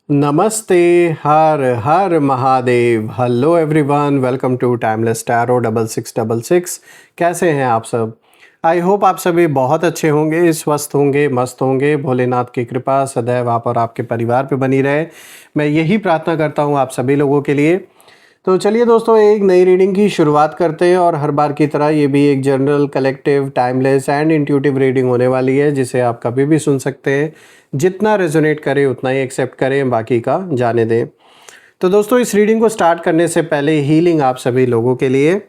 नमस्ते। हर हर Mahadev. Hello everyone, welcome to timeless tarot 6666। कैसे हैं आप सब? आई होप आप सभी बहुत अच्छे होंगे, स्वस्थ होंगे, मस्त होंगे। भोलेनाथ की कृपा सदैव आप और आपके परिवार पे बनी रहे, मैं यही प्रार्थना करता हूँ आप सभी लोगों के लिए। तो चलिए दोस्तों, एक नई रीडिंग की शुरुआत करते हैं और हर बार की तरह ये भी एक general, collective, timeless and intuitive reading होने वाली है, जिसे आप कभी भी सुन सकते हैं। जितना रेजोनेट करे उतना ही एक्सेप्ट करें, बाकी का जाने दें। तो दोस्तों, इस रीडिंग को स्टार्ट करने से पहले हीलिंग आप सभी लोगों के लिए।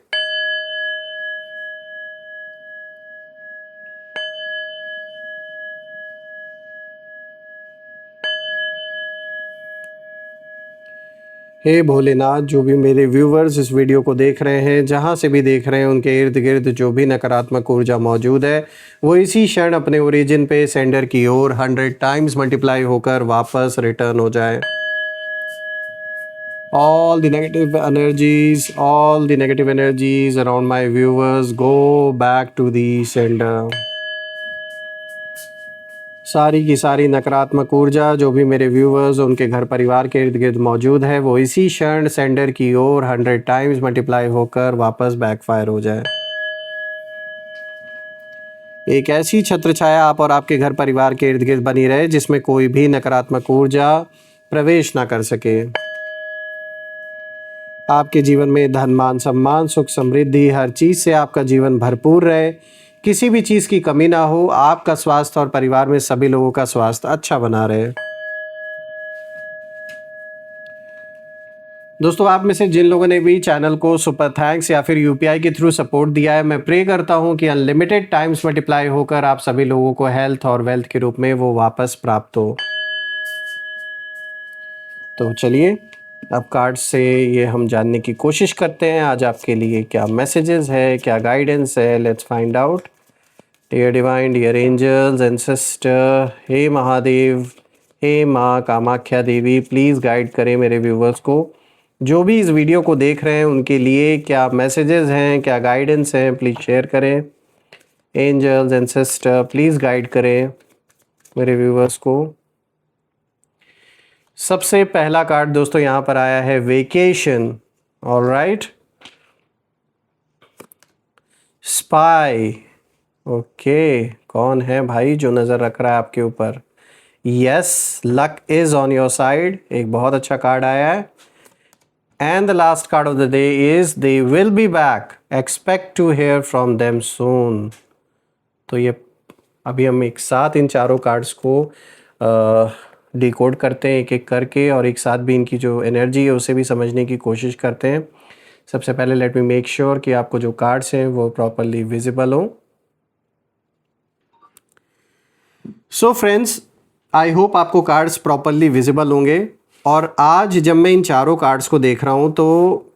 हे भोलेनाथ, जो भी मेरे व्यूवर्स इस वीडियो को देख रहे हैं, जहाँ से भी देख रहे हैं, उनके इर्द गिर्द जो भी नकारात्मक ऊर्जा मौजूद है, वो इसी क्षण अपने ओरिजिन पे सेंडर की ओर 100 टाइम्स मल्टीप्लाई होकर वापस रिटर्न हो जाए। all the negative energies around my viewers go back to the sender। सारी की सारी नकारात्मक ऊर्जा जो भी मेरे व्यूवर्स उनके घर परिवार के इर्द गिर्द मौजूद है, वो इसी क्षण सेंडर की ओर 100 टाइम्स मल्टीप्लाई होकर वापस बैकफायर हो जाए। एक ऐसी छत्र छाया आप और आपके घर परिवार के इर्द गिर्द बनी रहे, जिसमें कोई भी नकारात्मक ऊर्जा प्रवेश ना कर सके। आपके जीवन में धन, मान, सम्मान, सुख, समृद्धि, हर चीज़ से आपका जीवन भरपूर रहे, किसी भी चीज़ की कमी ना हो। आपका स्वास्थ्य और परिवार में सभी लोगों का स्वास्थ्य अच्छा बना रहे। दोस्तों, आप में से जिन लोगों ने भी चैनल को सुपर थैंक्स या फिर यूपीआई के थ्रू सपोर्ट दिया है, मैं प्रे करता हूं कि अनलिमिटेड टाइम्स मल्टीप्लाई होकर आप सभी लोगों को हेल्थ और वेल्थ के रूप में वो वापस प्राप्त हो। तो चलिए, अब कार्ड से ये हम जानने की कोशिश करते हैं आज आपके लिए क्या मैसेजेस है, क्या गाइडेंस है। Let's find out. Dear divine, dear angels, ancestor, हे महादेव, हे माँ कामाख्या देवी, प्लीज़ गाइड करें मेरे व्यूवर्स को, जो भी इस वीडियो को देख रहे हैं उनके लिए क्या मैसेजेस हैं, क्या गाइडेंस हैं, प्लीज़ शेयर करें। एंजल्स, एंसेस्टर, प्लीज़ गाइड करें मेरे व्यूवर्स को। सबसे पहला कार्ड दोस्तों यहाँ पर आया है वेकेशन। Alright, spy. ओके, कौन है भाई जो नज़र रख रहा है आपके ऊपर? Yes, luck is on your side. एक बहुत अच्छा कार्ड आया है। And the last card of the day is they will be back, expect to hear from them soon. तो ये अभी हम एक साथ इन चारों कार्ड्स को डिकोड करते हैं एक एक करके, और एक साथ भी इनकी जो एनर्जी है उसे भी समझने की कोशिश करते हैं। सबसे पहले लेट मी मेक श्योर कि आपको जो कार्ड्स हैं वो प्रॉपरली विजिबल हों। सो फ्रेंड्स, आई होप आपको कार्ड्स प्रॉपरली विजिबल होंगे। और आज जब मैं इन चारों कार्ड्स को देख रहा हूँ तो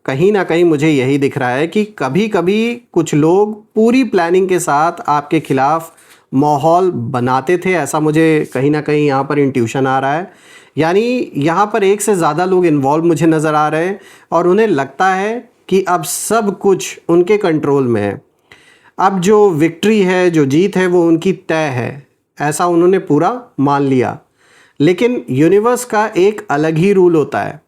कहीं ना कहीं मुझे यही दिख रहा है कि कभी कभी कुछ लोग पूरी प्लानिंग के साथ आपके खिलाफ माहौल बनाते थे, ऐसा मुझे कहीं ना कहीं यहाँ पर इंट्यूशन आ रहा है। यानी यहाँ पर एक से ज़्यादा लोग इन्वॉल्व मुझे नज़र आ रहे हैं और उन्हें लगता है कि अब सब कुछ उनके कंट्रोल में है। अब जो विक्ट्री है, जो जीत है, वो उनकी तय है, ऐसा उन्होंने पूरा मान लिया। लेकिन यूनिवर्स का एक अलग ही रूल होता है।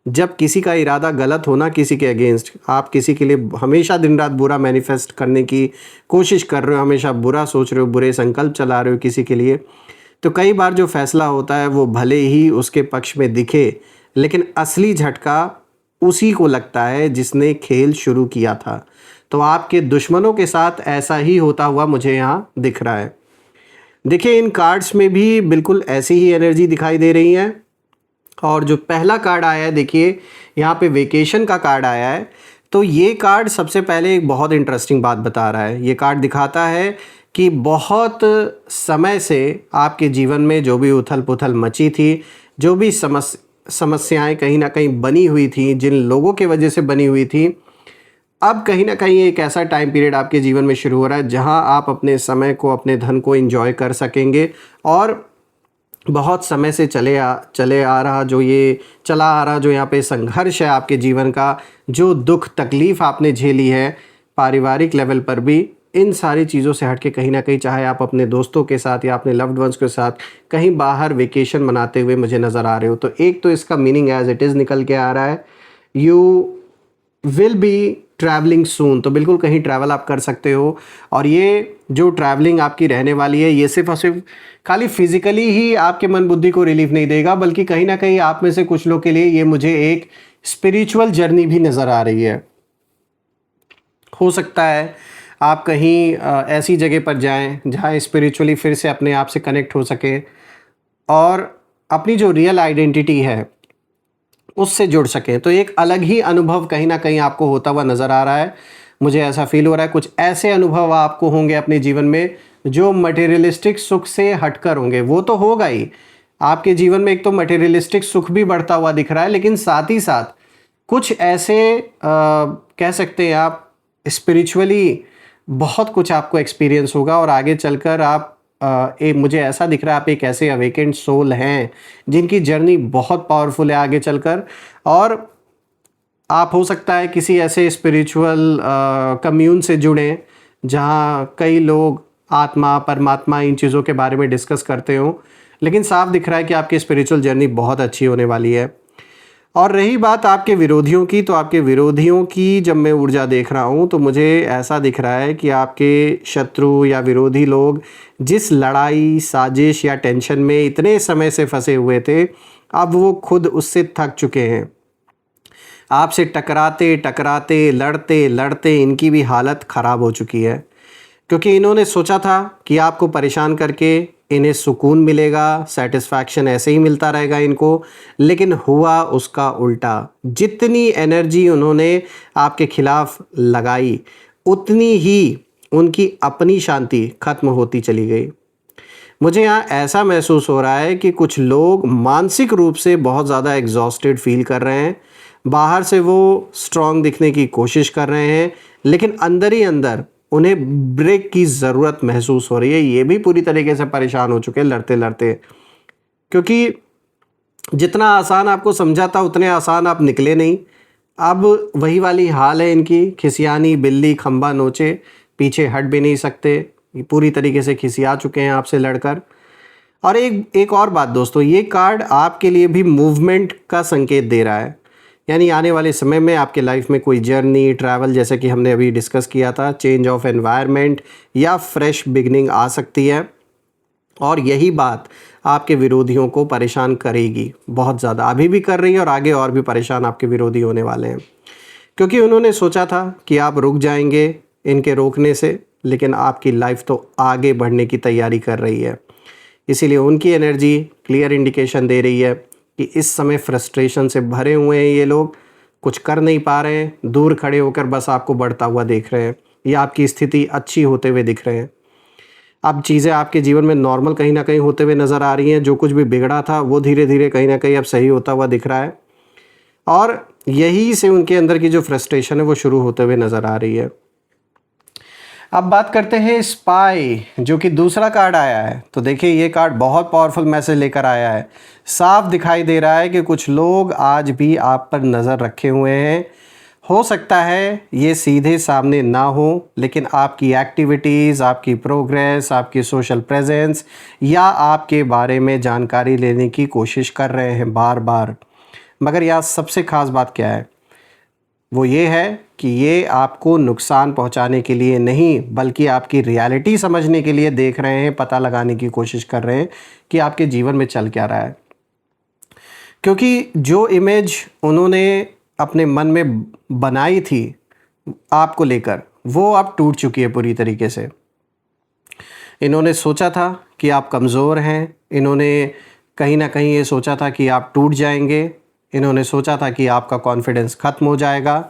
जब किसी का इरादा गलत होना, किसी के अगेंस्ट, आप किसी के लिए हमेशा दिन रात बुरा मैनिफेस्ट करने की कोशिश कर रहे हो, हमेशा बुरा सोच रहे हो, बुरे संकल्प चला रहे हो किसी के लिए, तो कई बार जो फैसला होता है वो भले ही उसके पक्ष में दिखे, लेकिन असली झटका उसी को लगता है जिसने खेल शुरू किया था। तो आपके दुश्मनों के साथ ऐसा ही होता हुआ मुझे यहाँ दिख रहा है। देखिए, इन कार्ड्स में भी बिल्कुल ऐसी ही एनर्जी दिखाई दे रही है। और जो पहला कार्ड आया है, देखिए यहाँ पे वेकेशन का कार्ड आया है। तो ये कार्ड सबसे पहले एक बहुत इंटरेस्टिंग बात बता रहा है। ये कार्ड दिखाता है कि बहुत समय से आपके जीवन में जो भी उथल पुथल मची थी, जो भी समस्याएं कहीं ना कहीं बनी हुई थी, जिन लोगों के वजह से बनी हुई थी, अब कहीं ना कहीं एक ऐसा टाइम पीरियड आपके जीवन में शुरू हो रहा है जहां आप अपने समय को, अपने धन को एंजॉय कर सकेंगे। और बहुत समय से चला आ रहा जो यहाँ पे संघर्ष है आपके जीवन का, जो दुख तकलीफ़ आपने झेली है पारिवारिक लेवल पर भी, इन सारी चीज़ों से हट के कहीं ना कहीं, चाहे आप अपने दोस्तों के साथ या अपने लव्ड वंस के साथ कहीं बाहर वेकेशन मनाते हुए मुझे नज़र आ रहे हो। तो एक तो इसका मीनिंग एज इट इज़ निकल के आ रहा है, यू विल बी ट्रैवलिंग सून। तो बिल्कुल कहीं ट्रैवल आप कर सकते हो। और ये जो ट्रैवलिंग आपकी रहने वाली है, ये सिर्फ और सिर्फ खाली फिजिकली ही आपके मन बुद्धि को रिलीफ नहीं देगा, बल्कि कहीं ना कहीं आप में से कुछ लोग के लिए ये मुझे एक स्पिरिचुअल जर्नी भी नज़र आ रही है। हो सकता है आप कहीं ऐसी जगह पर जाएं जहां स्पिरिचुअली फिर से अपने आप से कनेक्ट हो सके और अपनी जो रियल आइडेंटिटी है उससे जुड़ सकें। तो एक अलग ही अनुभव कहीं ना कहीं आपको होता हुआ नज़र आ रहा है। मुझे ऐसा फील हो रहा है कुछ ऐसे अनुभव आपको होंगे अपने जीवन में जो मटेरियलिस्टिक सुख से हटकर होंगे। वो तो होगा ही, आपके जीवन में एक तो मटेरियलिस्टिक सुख भी बढ़ता हुआ दिख रहा है, लेकिन साथ ही साथ कुछ ऐसे कह सकते हैं आप स्पिरिचुअली बहुत कुछ आपको एक्सपीरियंस होगा और आगे चलकर आप मुझे ऐसा दिख रहा है आप एक ऐसे अवेकेंड सोल हैं जिनकी जर्नी बहुत पावरफुल है आगे चलकर। और आप हो सकता है किसी ऐसे स्पिरिचुअल कम्यून से जुड़ें जहाँ कई लोग आत्मा परमात्मा इन चीज़ों के बारे में डिस्कस करते हों, लेकिन साफ दिख रहा है कि आपकी स्पिरिचुअल जर्नी बहुत अच्छी होने वाली है। और रही बात आपके विरोधियों की, तो आपके विरोधियों की जब मैं ऊर्जा देख रहा हूँ तो मुझे ऐसा दिख रहा है कि आपके शत्रु या विरोधी लोग जिस लड़ाई साजिश या टेंशन में इतने समय से फंसे हुए थे, अब वो खुद उससे थक चुके हैं। आपसे टकराते टकराते लड़ते लड़ते इनकी भी हालत ख़राब हो चुकी है, क्योंकि इन्होंने सोचा था कि आपको परेशान करके इन्हें सुकून मिलेगा, सेटिस्फैक्शन ऐसे ही मिलता रहेगा इनको, लेकिन हुआ उसका उल्टा। जितनी एनर्जी उन्होंने आपके खिलाफ लगाई उतनी ही उनकी अपनी शांति खत्म होती चली गई। मुझे यहाँ ऐसा महसूस हो रहा है कि कुछ लोग मानसिक रूप से बहुत ज़्यादा एग्जॉस्टेड फील कर रहे हैं। बाहर से वो स्ट्रांग दिखने की कोशिश कर रहे हैं, लेकिन अंदर ही अंदर उन्हें ब्रेक की ज़रूरत महसूस हो रही है। ये भी पूरी तरीके से परेशान हो चुके हैं लड़ते लड़ते, क्योंकि जितना आसान आपको समझा था उतने आसान आप निकले नहीं। अब वही वाली हाल है इनकी, खिसियानी बिल्ली खंबा नोचे, पीछे हट भी नहीं सकते, ये पूरी तरीके से खिसिया चुके हैं आपसे लड़कर। और एक और बात दोस्तों, ये कार्ड आपके लिए भी मूवमेंट का संकेत दे रहा है, यानी आने वाले समय में आपके लाइफ में कोई जर्नी ट्रैवल, जैसे कि हमने अभी डिस्कस किया था, चेंज ऑफ एनवायरनमेंट या फ्रेश बिगनिंग आ सकती है। और यही बात आपके विरोधियों को परेशान करेगी बहुत ज़्यादा, अभी भी कर रही है और आगे और भी परेशान आपके विरोधी होने वाले हैं, क्योंकि उन्होंने सोचा था कि आप रुक जाएंगे इनके रोकने से, लेकिन आपकी लाइफ तो आगे बढ़ने की तैयारी कर रही है। इसीलिए उनकी एनर्जी क्लियर इंडिकेशन दे रही है कि इस समय फ्रस्ट्रेशन से भरे हुए हैं ये लोग, कुछ कर नहीं पा रहे हैं, दूर खड़े होकर बस आपको बढ़ता हुआ देख रहे हैं या आपकी स्थिति अच्छी होते हुए दिख रहे हैं। अब चीज़ें आपके जीवन में नॉर्मल कहीं ना कहीं होते हुए नज़र आ रही हैं। जो कुछ भी बिगड़ा था वो धीरे धीरे कहीं ना कहीं अब सही होता हुआ दिख रहा है, और यही से उनके अंदर की जो फ्रस्ट्रेशन है वो शुरू होते हुए नज़र आ रही है। अब बात करते हैं स्पाई, जो कि दूसरा कार्ड आया है। तो देखिए ये कार्ड बहुत पावरफुल मैसेज लेकर आया है। साफ दिखाई दे रहा है कि कुछ लोग आज भी आप पर नज़र रखे हुए हैं। हो सकता है ये सीधे सामने ना हो, लेकिन आपकी एक्टिविटीज़, आपकी प्रोग्रेस, आपकी सोशल प्रेजेंस या आपके बारे में जानकारी लेने की कोशिश कर रहे हैं बार बार। मगर यहाँ सबसे ख़ास बात क्या है, वो ये है कि ये आपको नुकसान पहुंचाने के लिए नहीं, बल्कि आपकी रियलिटी समझने के लिए देख रहे हैं, पता लगाने की कोशिश कर रहे हैं कि आपके जीवन में चल क्या रहा है। क्योंकि जो इमेज उन्होंने अपने मन में बनाई थी आपको लेकर, वो अब टूट चुकी है पूरी तरीके से। इन्होंने सोचा था कि आप कमज़ोर हैं, इन्होंने कहीं ना कहीं ये सोचा था कि आप टूट जाएंगे, इन्होंने सोचा था कि आपका कॉन्फिडेंस ख़त्म हो जाएगा।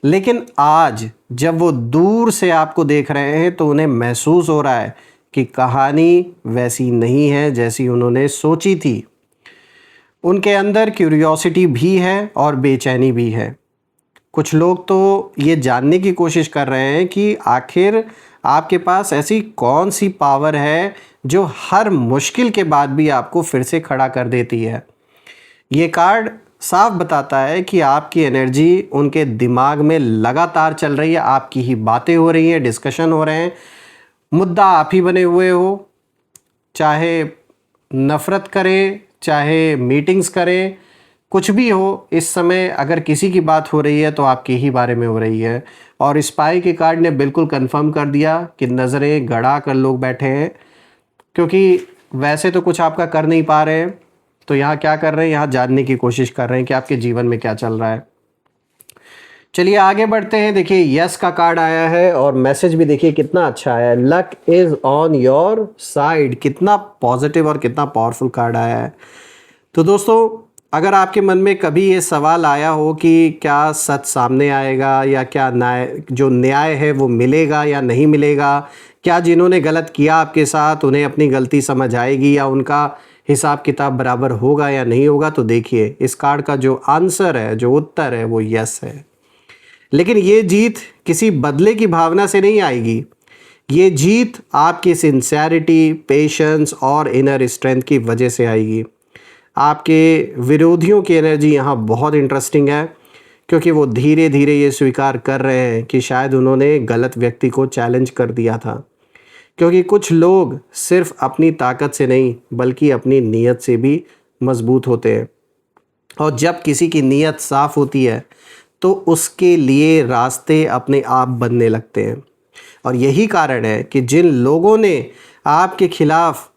लेकिन आज जब वो दूर से आपको देख रहे हैं तो उन्हें महसूस हो रहा है कि कहानी वैसी नहीं है जैसी उन्होंने सोची थी। उनके अंदर क्यूरियोसिटी भी है और बेचैनी भी है। कुछ लोग तो ये जानने की कोशिश कर रहे हैं कि आखिर आपके पास ऐसी कौन सी पावर है जो हर मुश्किल के बाद भी आपको फिर से खड़ा कर देती है। ये कार्ड साफ बताता है कि आपकी एनर्जी उनके दिमाग में लगातार चल रही है, आपकी ही बातें हो रही हैं, डिस्कशन हो रहे हैं, मुद्दा आप ही बने हुए हो, चाहे नफ़रत करें, चाहे मीटिंग्स करें, कुछ भी हो, इस समय अगर किसी की बात हो रही है तो आपके ही बारे में हो रही है। और स्पाई के कार्ड ने बिल्कुल कंफर्म कर दिया कि नज़रें गड़ा कर लोग बैठे हैं, क्योंकि वैसे तो कुछ आपका कर नहीं पा रहे हैं, तो यहाँ क्या कर रहे हैं, यहाँ जानने की कोशिश कर रहे हैं कि आपके जीवन में क्या चल रहा है। चलिए आगे बढ़ते हैं। देखिए यस का कार्ड आया है और मैसेज भी देखिए कितना अच्छा आया है, luck is on your side. कितना पॉजिटिव और कितना पावरफुल कार्ड आया है। तो दोस्तों, अगर आपके मन में कभी ये सवाल आया हो कि क्या सच सामने आएगा, या क्या न्याय है वो मिलेगा या नहीं मिलेगा, क्या जिन्होंने गलत किया आपके साथ उन्हें अपनी गलती समझ आएगी, या उनका हिसाब किताब बराबर होगा या नहीं होगा, तो देखिए इस कार्ड का जो आंसर है, जो उत्तर है, वो यस है। लेकिन ये जीत किसी बदले की भावना से नहीं आएगी। ये जीत आपकी सिंसेरिटी, पेशेंस और इनर स्ट्रेंथ की वजह से आएगी। आपके विरोधियों की एनर्जी यहाँ बहुत इंटरेस्टिंग है, क्योंकि वो धीरे धीरे ये स्वीकार कर रहे हैं कि शायद उन्होंने गलत व्यक्ति को चैलेंज कर दिया था। क्योंकि कुछ लोग सिर्फ अपनी ताकत से नहीं बल्कि अपनी नीयत से भी मजबूत होते हैं, और जब किसी की नीयत साफ़ होती है तो उसके लिए रास्ते अपने आप बनने लगते हैं। और यही कारण है कि जिन लोगों ने आपके खिलाफ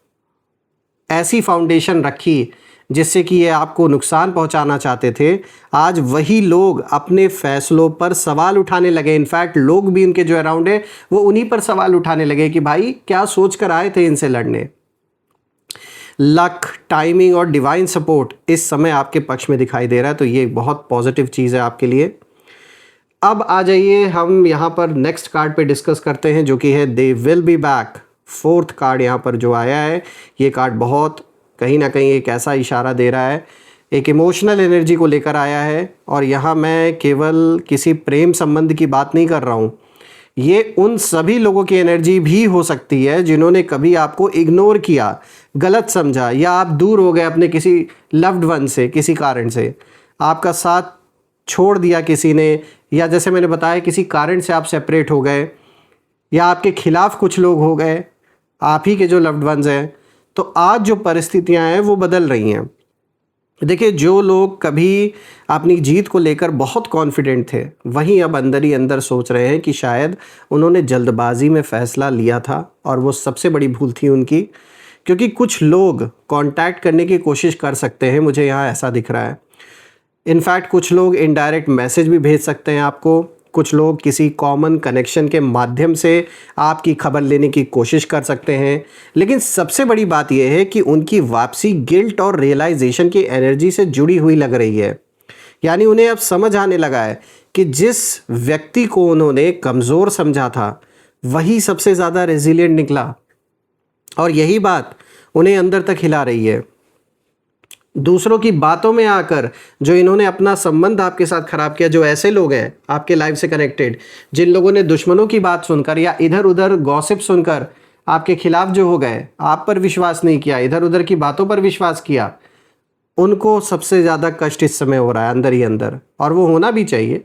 ऐसी फाउंडेशन रखी जिससे कि ये आपको नुकसान पहुंचाना चाहते थे, आज वही लोग अपने फैसलों पर सवाल उठाने लगे। इनफैक्ट लोग भी उनके जो अराउंड है वो उन्हीं पर सवाल उठाने लगे कि भाई क्या सोच कर आए थे इनसे लड़ने। लक, टाइमिंग और डिवाइन सपोर्ट इस समय आपके पक्ष में दिखाई दे रहा है, तो ये बहुत पॉजिटिव चीज़ है आपके लिए। अब आ जाइए हम यहाँ पर नेक्स्ट कार्ड पे डिस्कस करते हैं, जो कि है दे will be back. Fourth card यहाँ पर जो आया है, ये कार्ड बहुत कहीं ना कहीं एक ऐसा इशारा दे रहा है, एक इमोशनल एनर्जी को लेकर आया है। और यहाँ मैं केवल किसी प्रेम संबंध की बात नहीं कर रहा हूँ, ये उन सभी लोगों की एनर्जी भी हो सकती है जिन्होंने कभी आपको इग्नोर किया, गलत समझा, या आप दूर हो गए अपने किसी लव्ड वन से, किसी कारण से आपका साथ छोड़ दिया किसी ने, या जैसे मैंने बताया किसी कारण से आप सेपरेट हो गए, या आपके खिलाफ कुछ लोग हो गए, आप ही के जो लव्ड वंस हैं। तो आज जो परिस्थितियां हैं वो बदल रही हैं। देखिए, जो लोग कभी अपनी जीत को लेकर बहुत कॉन्फिडेंट थे, वहीं अब अंदर ही अंदर सोच रहे हैं कि शायद उन्होंने जल्दबाजी में फ़ैसला लिया था, और वो सबसे बड़ी भूल थी उनकी। क्योंकि कुछ लोग कांटेक्ट करने की कोशिश कर सकते हैं, मुझे यहाँ ऐसा दिख रहा है। इनफैक्ट कुछ लोग इनडायरेक्ट मैसेज भी भेज सकते हैं आपको, कुछ लोग किसी कॉमन कनेक्शन के माध्यम से आपकी खबर लेने की कोशिश कर सकते हैं। लेकिन सबसे बड़ी बात यह है कि उनकी वापसी गिल्ट और रियलाइजेशन की एनर्जी से जुड़ी हुई लग रही है। यानी उन्हें अब समझ आने लगा है कि जिस व्यक्ति को उन्होंने कमज़ोर समझा था वही सबसे ज़्यादा रेजिलिएंट निकला, और यही बात उन्हें अंदर तक हिला रही है। दूसरों की बातों में आकर जो इन्होंने अपना संबंध आपके साथ खराब किया, जो ऐसे लोग हैं आपके लाइफ से कनेक्टेड, जिन लोगों ने दुश्मनों की बात सुनकर या इधर उधर गॉसिप सुनकर आपके खिलाफ जो हो गए, आप पर विश्वास नहीं किया, इधर उधर की बातों पर विश्वास किया, उनको सबसे ज़्यादा कष्ट इस समय हो रहा है अंदर ही अंदर। और वो होना भी चाहिए,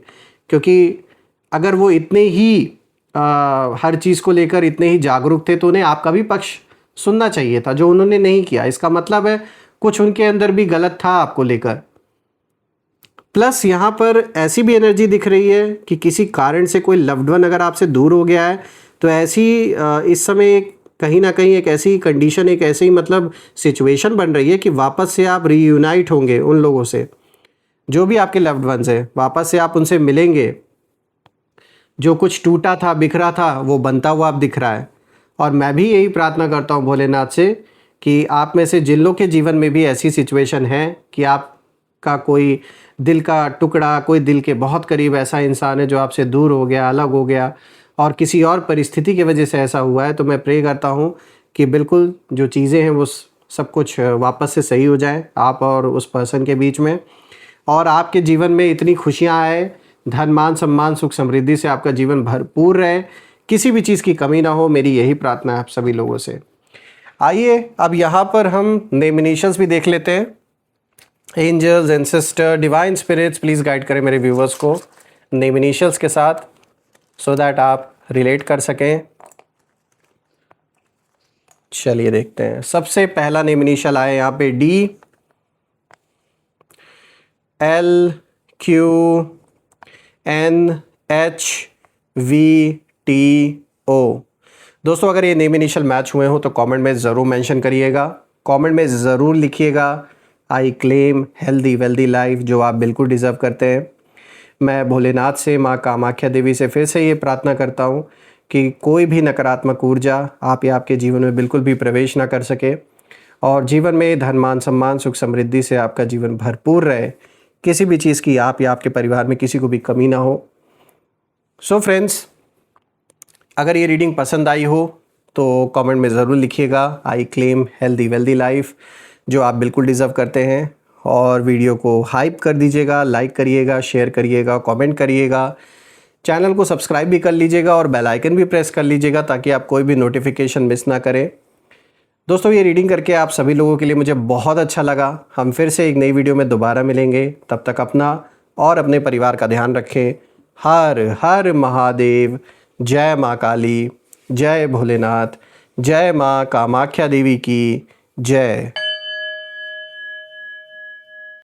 क्योंकि अगर वो इतने ही हर चीज़ को लेकर इतने ही जागरूक थे तो उन्हें आपका भी पक्ष सुनना चाहिए था, जो उन्होंने नहीं किया। इसका मतलब है कुछ उनके अंदर भी गलत था आपको लेकर। प्लस यहाँ पर ऐसी भी एनर्जी दिख रही है कि किसी कारण से कोई लव्ड वन अगर आपसे दूर हो गया है, तो ऐसी इस समय कहीं ना कहीं एक ऐसी कंडीशन, एक ऐसी मतलब सिचुएशन बन रही है कि वापस से आप रीयूनाइट होंगे उन लोगों से, जो भी आपके लव्ड वंस हैं, वापस से आप उनसे मिलेंगे। जो कुछ टूटा था, बिखरा था, वो बनता हुआ आप दिख रहा है। और मैं भी यही प्रार्थना करता हूँ भोलेनाथ से कि आप में से जिन लोग के जीवन में भी ऐसी सिचुएशन है कि आपका कोई दिल का टुकड़ा, कोई दिल के बहुत करीब ऐसा इंसान है जो आपसे दूर हो गया, अलग हो गया, और किसी और परिस्थिति की वजह से ऐसा हुआ है, तो मैं प्रे करता हूँ कि बिल्कुल जो चीज़ें हैं वो सब कुछ वापस से सही हो जाए आप और उस पर्सन के बीच में, और आपके जीवन में इतनी खुशियाँ आए, धन मान सम्मान सुख समृद्धि से आपका जीवन भरपूर रहे, किसी भी चीज़ की कमी ना हो। मेरी यही प्रार्थना है आप सभी लोगों से। आइए अब यहाँ पर हम नॉमिनेशंस भी देख लेते हैं। Angels and sister divine spirits please guide करें मेरे व्यूवर्स को नेम इनिशियल्स के साथ, सो दैट आप रिलेट कर सकें। चलिए देखते हैं। सबसे पहला नेम इनिशियल आया यहाँ पे D, L Q N H V T O. दोस्तों अगर ये नेम इनिशियल मैच हुए हो तो कमेंट में ज़रूर मेंशन करिएगा, कमेंट में ज़रूर लिखिएगा I claim healthy wealthy life, जो आप बिल्कुल डिज़र्व करते हैं। मैं भोलेनाथ से, माँ कामाख्या देवी से फिर से ये प्रार्थना करता हूँ कि कोई भी नकारात्मक ऊर्जा आप या आपके जीवन में बिल्कुल भी प्रवेश ना कर सके और जीवन में धन मान सम्मान सुख समृद्धि से आपका जीवन भरपूर रहे, किसी भी चीज़ की आप या आपके परिवार में किसी को भी कमी ना हो। सो फ्रेंड्स, अगर ये रीडिंग पसंद आई हो तो कमेंट में ज़रूर लिखिएगा I claim healthy wealthy life, जो आप बिल्कुल डिज़र्व करते हैं। और वीडियो को हाइप कर दीजिएगा, लाइक करिएगा, शेयर करिएगा, कमेंट करिएगा, चैनल को सब्सक्राइब भी कर लीजिएगा और बेल आइकन भी प्रेस कर लीजिएगा ताकि आप कोई भी नोटिफिकेशन मिस ना करें। दोस्तों ये रीडिंग करके आप सभी लोगों के लिए मुझे बहुत अच्छा लगा। हम फिर से एक नई वीडियो में दोबारा मिलेंगे, तब तक अपना और अपने परिवार का ध्यान रखें। हर हर महादेव। जय माँ काली, जय भोलेनाथ, जय माँ कामाख्या देवी की जय।